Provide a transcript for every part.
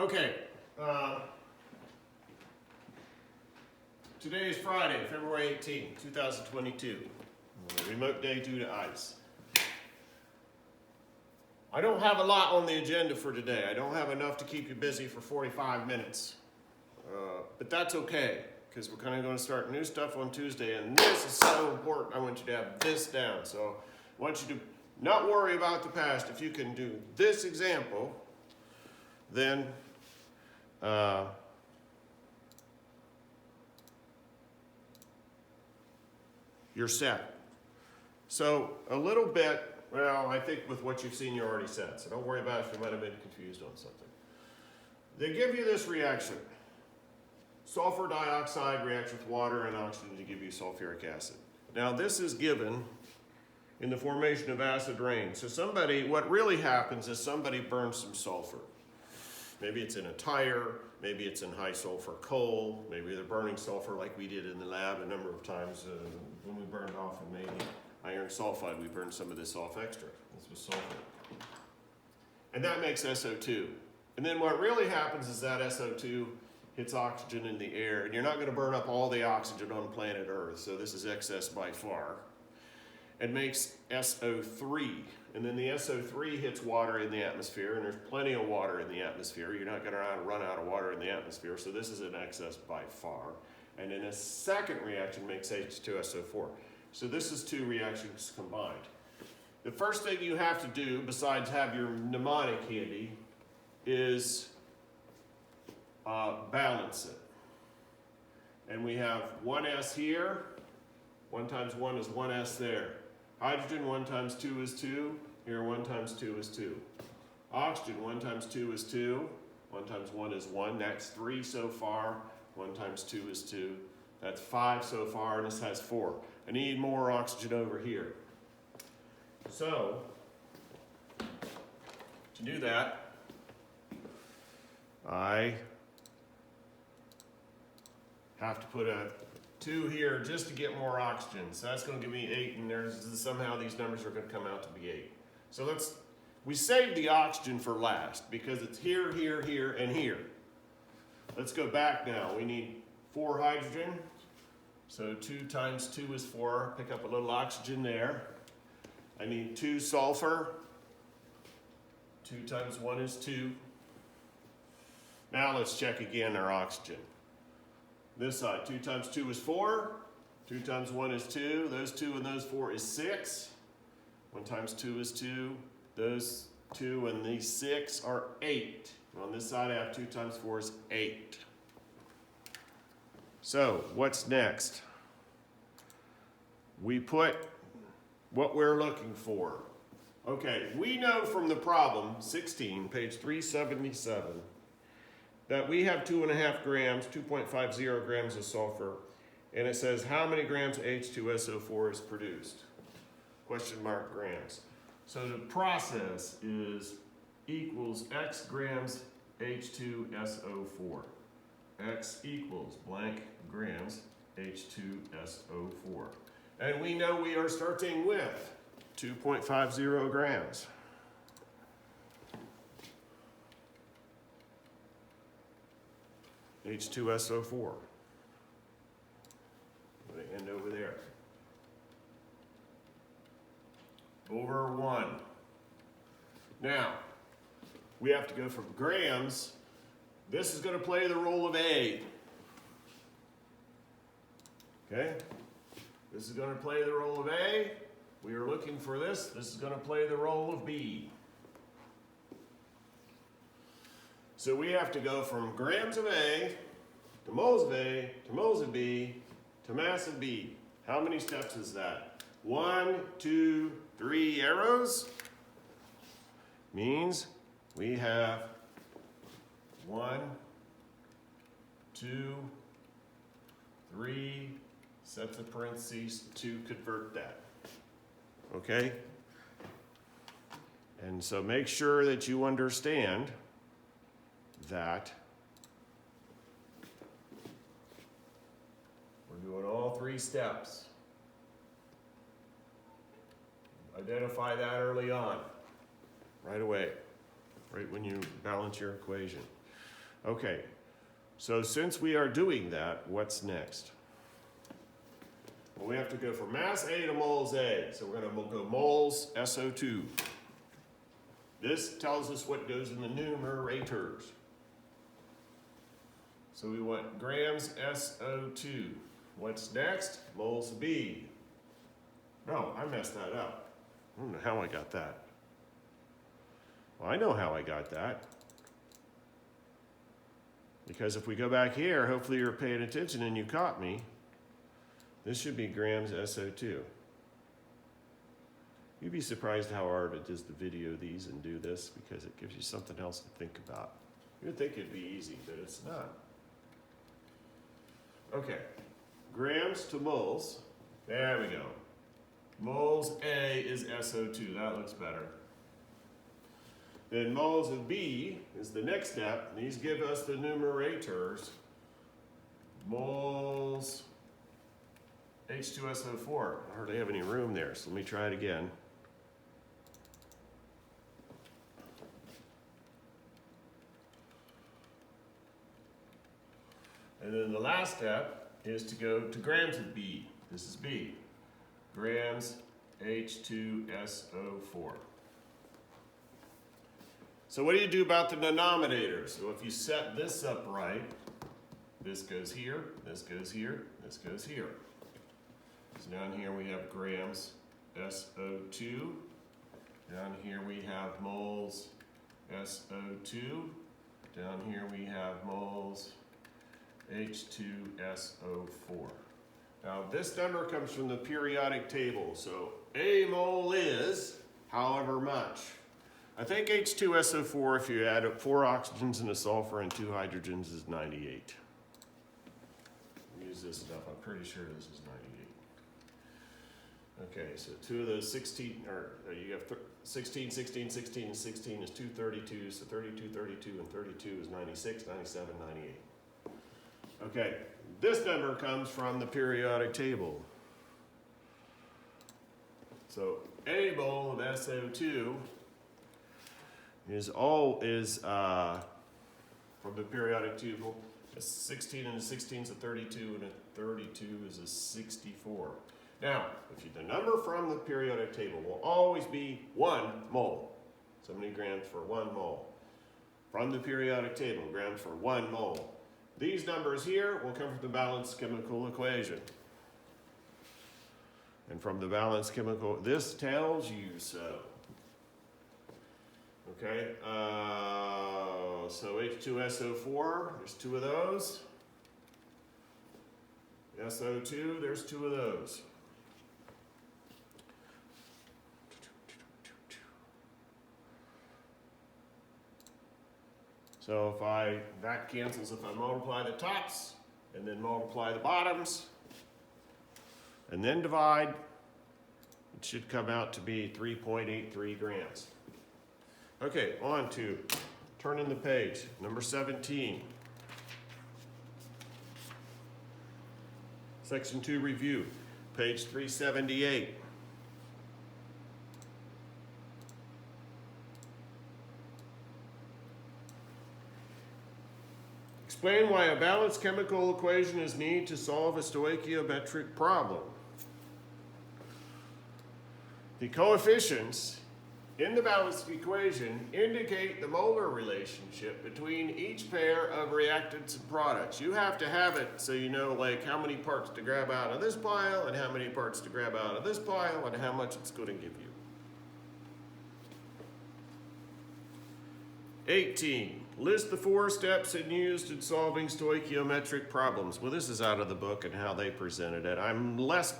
Okay, today is Friday, February 18, 2022. A remote day due to ice. I don't have a lot on the agenda for today. I don't have enough to keep you busy for 45 minutes. But that's okay, because we're kind of going to start new stuff on Tuesday, and this is so important. I want you to have this down. So I want you to not worry about the past. If you can do this example, then you're set. So a little bit, well, I think with what you've seen, you're already set. So don't worry about it if you might have been confused on something. They give you this reaction. Sulfur dioxide reacts with water and oxygen to give you sulfuric acid. Now this is given in the formation of acid rain. So what really happens is somebody burns some sulfur. Maybe it's in a tire, maybe it's in high sulfur coal, maybe they're burning sulfur like we did in the lab a number of times when we burned off and made iron sulfide, we burned some of this off extra. This was sulfur. And that makes SO2. And then what really happens is that SO2 hits oxygen in the air, and you're not going to burn up all the oxygen on planet Earth, so this is excess by far. It makes SO3, and then the SO3 hits water in the atmosphere, and there's plenty of water in the atmosphere. You're not going to run out of water in the atmosphere, so this is an excess by far. And then a second reaction makes H2SO4. So this is two reactions combined. The first thing you have to do, besides have your mnemonic handy, is balance it. And we have 1s here, 1 times 1 is 1s there. Hydrogen, 1 times 2 is 2. Here, 1 times 2 is 2. Oxygen, 1 times 2 is 2. 1 times 1 is 1. That's 3 so far. 1 times 2 is 2. That's 5 so far, and this has 4. I need more oxygen over here. So, to do that, I have to put a 2 here just to get more oxygen. So that's going to give me 8, and somehow these numbers are going to come out to be 8. So we saved the oxygen for last because it's here, here, here, and here. Let's go back now. We need 4 hydrogen. So 2 times 2 is 4. Pick up a little oxygen there. I need 2 sulfur. 2 times 1 is 2. Now let's check again our oxygen. This side, 2 times 2 is 4. 2 times 1 is 2. Those 2 and those 4 is 6. 1 times 2 is 2. Those 2 and these 6 are 8. On this side, I have 2 times 4 is 8. So, what's next? We put what we're looking for. Okay, we know from the problem, 16, page 377, that we have 2.5 grams, 2.50 grams of sulfur, and it says how many grams of H2SO4 is produced? Question mark grams. So the process is equals X grams H2SO4. X equals blank grams H2SO4. And we know we are starting with 2.50 grams. H2SO4. I'm going to end over there. Over 1. Now, we have to go from grams. This is going to play the role of A. Okay? This is going to play the role of A. We are looking for this. This is going to play the role of B. So we have to go from grams of A, to moles of A, to moles of B, to mass of B. How many steps is that? 1, 2, 3 arrows. Means we have 1, 2, 3 sets of parentheses to convert that. Okay? And so make sure that you understand that we're doing all 3 steps. Identify that early on, right away, right when you balance your equation. Okay, so since we are doing that, what's next? Well, we have to go from mass A to moles A. So we're going to go moles SO2. This tells us what goes in the numerators. So we want grams SO2. What's next? Moles B. No, I messed that up. I don't know how I got that. Well, I know how I got that. Because if we go back here, hopefully you're paying attention and you caught me. This should be grams SO2. You'd be surprised how hard it is to video these and do this because it gives you something else to think about. You'd think it'd be easy, but it's not. Okay, grams to moles. There we go. Moles A is SO2, that looks better. Then moles of B is the next step. These give us the numerators. Moles H2SO4. I hardly have any room there, so let me try it again. And then the last step is to go to grams of B. This is B. Grams H2SO4. So what do you do about the denominators? So if you set this up right, this goes here, this goes here, this goes here. So down here we have grams SO2. Down here we have moles SO2. Down here we have moles H2SO4. Now this number comes from the periodic table. So a mole is however much. I think H2SO4, if you add up 4 oxygens and a sulfur and 2 hydrogens, is 98. Use this enough, I'm pretty sure this is 98. Okay, so 2 of those 16, or you have 16, 16, 16, and 16 is 232, so 32, 32, and 32 is 96, 97, 98. Okay, this number comes from the periodic table. So a mole of SO2 from the periodic table. A 16 and a 16 is a 32, and a 32 is a 64. Now, the number from the periodic table will always be 1 mole. So many grams for 1 mole. From the periodic table, grams for 1 mole. These numbers here will come from the balanced chemical equation. And from the balanced chemical, this tells you so. Okay, so H2SO4, there's 2 of those. SO2, there's 2 of those. So that cancels if I multiply the tops and then multiply the bottoms and then divide, it should come out to be 3.83 grams. Okay, on to turning the page, number 17. Section 2 review, page 378. Explain why a balanced chemical equation is needed to solve a stoichiometric problem. The coefficients in the balanced equation indicate the molar relationship between each pair of reactants and products. You have to have it so you know like how many parts to grab out of this pile and how many parts to grab out of this pile and how much it's going to give you. 18. List the 4 steps used in solving stoichiometric problems. Well, this is out of the book and how they presented it. I'm less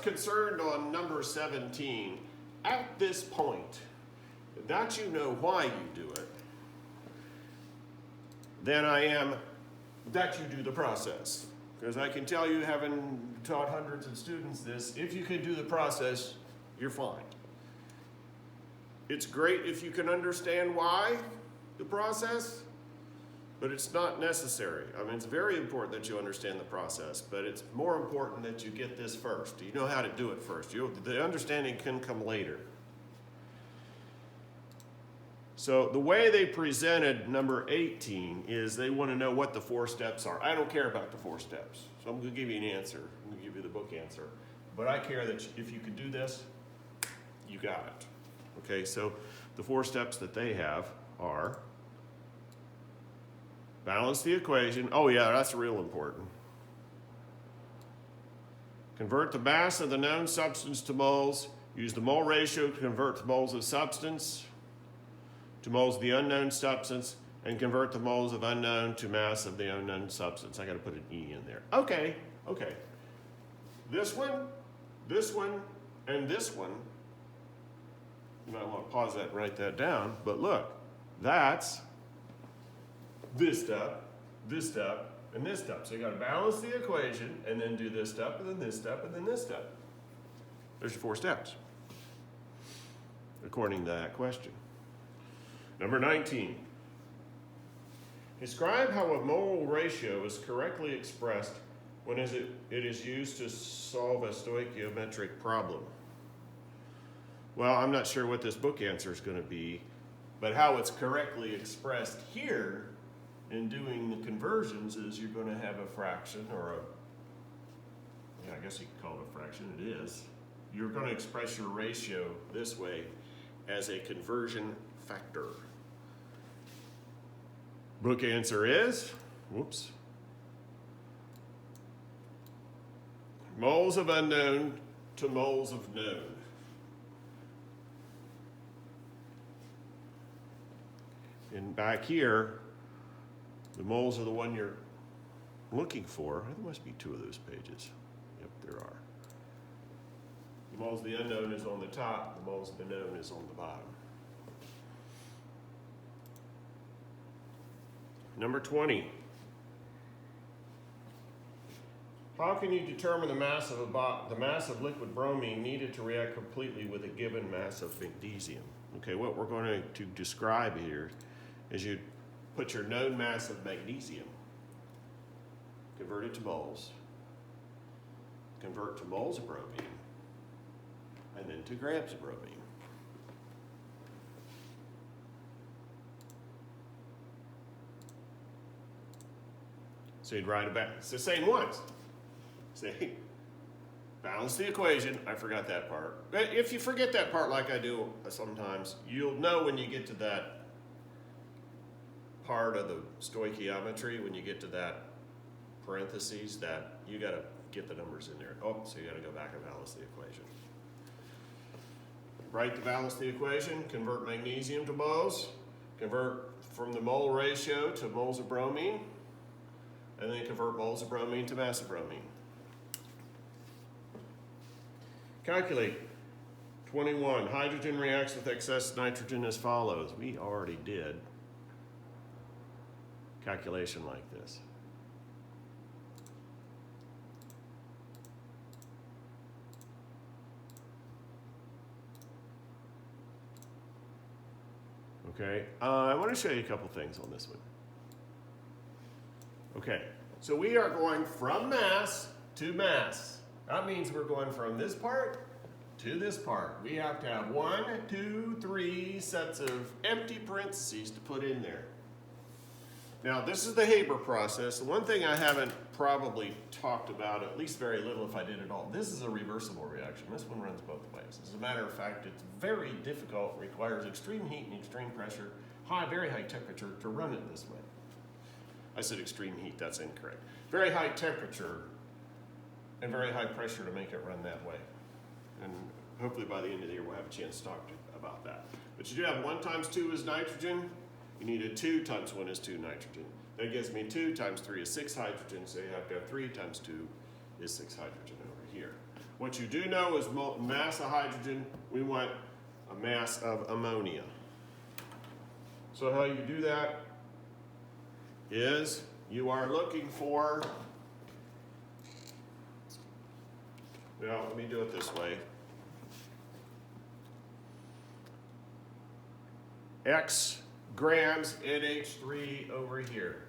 concerned on number 17 at this point that you know why you do it than I am that you do the process. Because I can tell you, having taught hundreds of students this, if you can do the process, you're fine. It's great if you can understand why the process, but it's not necessary. I mean, it's very important that you understand the process, but it's more important that you get this first. You know how to do it first. The understanding can come later. So the way they presented number 18 is they want to know what the 4 steps are. I don't care about the 4 steps. So I'm going to give you an answer. I'm going to give you the book answer. But I care that if you could do this, you got it. Okay, so the 4 steps that they have are balance the equation. Oh yeah, that's real important. Convert the mass of the known substance to moles. Use the mole ratio to convert the moles of substance to moles of the unknown substance, and convert the moles of unknown to mass of the unknown substance. I got to put an E in there. Okay. This one, and this one, you might want to pause that and write that down, but look, that's this step, and this step. So you got to balance the equation, and then do this step, and then this step, and then this step. There's your 4 steps, according to that question. Number 19. Describe how a mole ratio is correctly expressed when it is used to solve a stoichiometric problem. Well, I'm not sure what this book answer is going to be, but how it's correctly expressed here in doing the conversions is you're going to have a fraction or I guess you could call it a fraction, it is. You're going to express your ratio this way as a conversion factor. Book answer is, moles of unknown to moles of known. And back here, the moles are the one you're looking for. There must be 2 of those pages. Yep, there are. The moles of the unknown is on the top, the moles of the known is on the bottom. Number 20. How can you determine the mass of liquid bromine needed to react completely with a given mass of magnesium? Okay, what we're going to describe here is you put your known mass of magnesium, convert it to moles, convert to moles of bromine, and then to grams of bromine. So you'd write it back. It's the same ones. See, balance the equation. I forgot that part. If you forget that part like I do sometimes, you'll know when you get to that part of the stoichiometry, when you get to that parentheses, that you got to get the numbers in there. Oh, so you got to go back and balance the equation. Write to balance the equation, convert magnesium to moles, convert from the mole ratio to moles of bromine, and then convert moles of bromine to mass of bromine. Calculate. 21. Hydrogen reacts with excess nitrogen as follows. We already did calculation like this. Okay, I want to show you a couple things on this one. Okay, so we are going from mass to mass. That means we're going from this part to this part. We have to have 1, 2, 3 sets of empty parentheses to put in there. Now, this is the Haber process. The one thing I haven't probably talked about, at least very little if I did at all, this is a reversible reaction. This one runs both ways. As a matter of fact, it's very difficult, requires extreme heat and extreme pressure, very high temperature to run it this way. I said extreme heat, that's incorrect. Very high temperature and very high pressure to make it run that way. And hopefully by the end of the year we'll have a chance to talk about that. But you do have 1 times 2 is nitrogen. You need a 2 times 1 is 2 nitrogen. That gives me 2 times 3 is 6 hydrogen, so you have to have 3 times 2 is 6 hydrogen over here. What you do know is mass of hydrogen, we want a mass of ammonia. So how you do that is you are looking for, well, let me do it this way. X grams NH3 over here.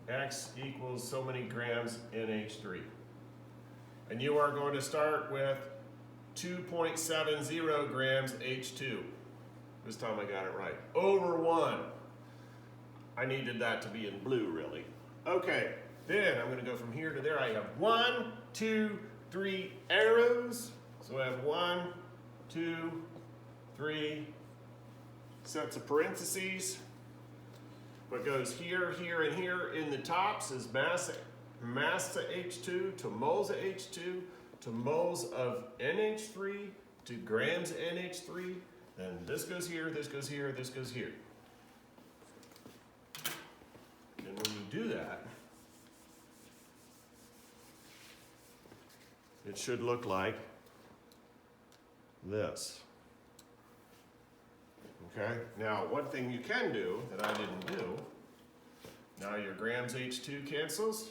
X equals so many grams NH3. And you are going to start with 2.70 grams H2. This time I got it right. Over 1. I needed that to be in blue, really. Okay, then I'm going to go from here to there. I have 1, 2, 3 arrows. So I have 1, 2, 3 sets of parentheses. What goes here, here, and here in the tops is mass of H2 to moles of H2 to moles of NH3 to grams of NH3. Then this goes here, this goes here, this goes here. And when you do that, it should look like this. Okay, now one thing you can do that I didn't do, now your grams H2 cancels,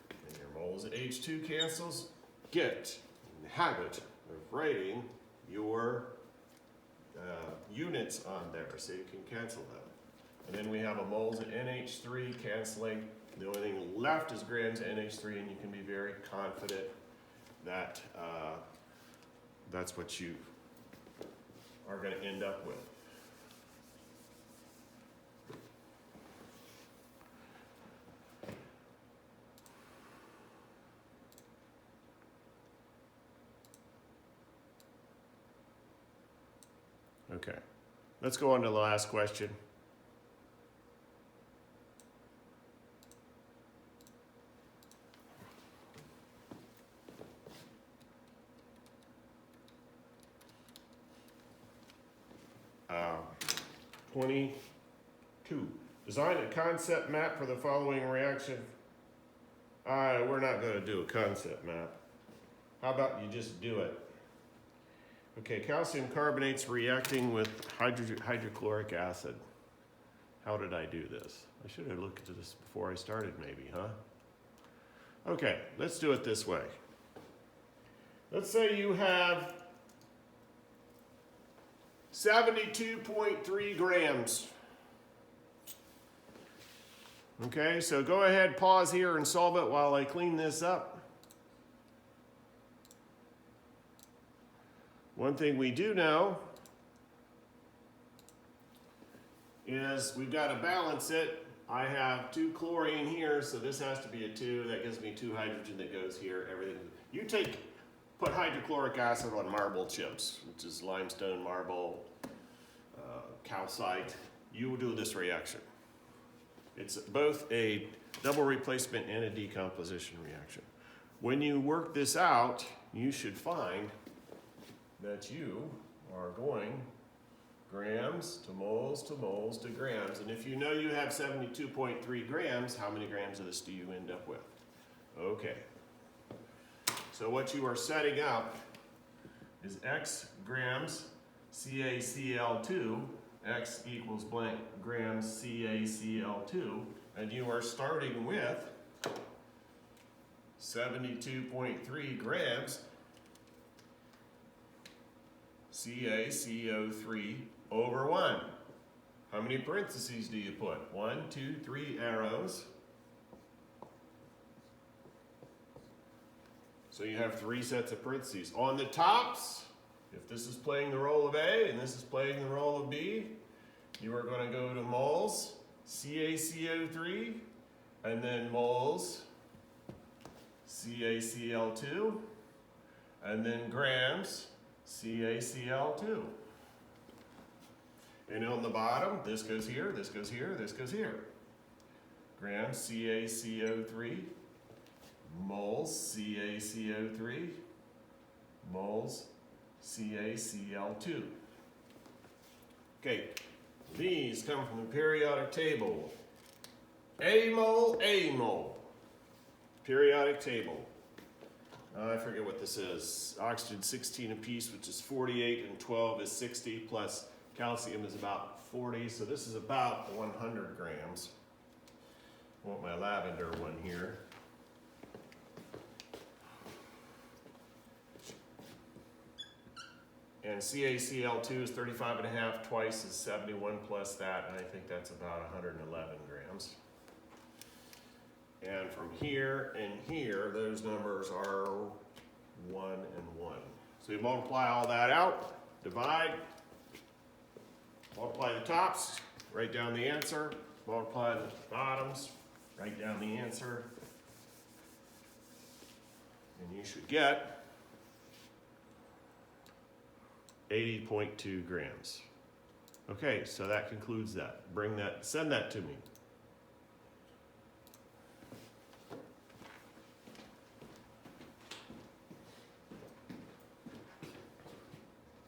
and your moles H2 cancels. Get in the habit of writing your units on there so you can cancel them. And then we have a moles of NH3 canceling. The only thing left is grams of NH3, and you can be very confident that that's what you are going to end up with. Okay, let's go on to the last question. Uh, 22. Design a concept map for the following reaction. We're not going to do a concept map. How about you just do it? Okay, calcium carbonate's reacting with hydrochloric acid. How did I do this? I should have looked at this before I started maybe, huh? Okay, let's do it this way. Let's say you have 72.3 grams. Okay, so go ahead, pause here and solve it while I clean this up. One thing we do know is we've got to balance it. I have 2 chlorine here, so this has to be a 2. That gives me 2 hydrogen that goes here, everything. You put hydrochloric acid on marble chips, which is limestone, marble, calcite. You will do this reaction. It's both a double replacement and a decomposition reaction. When you work this out, you should find that you are going grams to moles to moles to grams. And if you know you have 72.3 grams, how many grams of this do you end up with? Okay. So what you are setting up is X grams CaCl2, X equals blank grams CaCl2, and you are starting with 72.3 grams CaCO3 over 1. How many parentheses do you put? 1, 2, 3 arrows. So you have 3 sets of parentheses. On the tops, if this is playing the role of A and this is playing the role of B, you are going to go to moles CaCO3 and then moles CaCl2 and then grams CaCl2. And on the bottom, this goes here, this goes here, this goes here. Grams CaCO3, moles CaCO3, moles CaCl2. Okay, these come from the periodic table. A mole, periodic table. I forget what this is. Oxygen 16 apiece, which is 48, and 12 is 60, plus calcium is about 40, so this is about 100 grams. I want my lavender one here. And CaCl2 is 35.5, twice is 71 plus that, and I think that's about 111 grams. And from here and here, those numbers are 1 and 1. So you multiply all that out, divide, multiply the tops, write down the answer, multiply the bottoms, write down the answer, and you should get 80.2 grams. Okay, so that concludes that. Send that to me.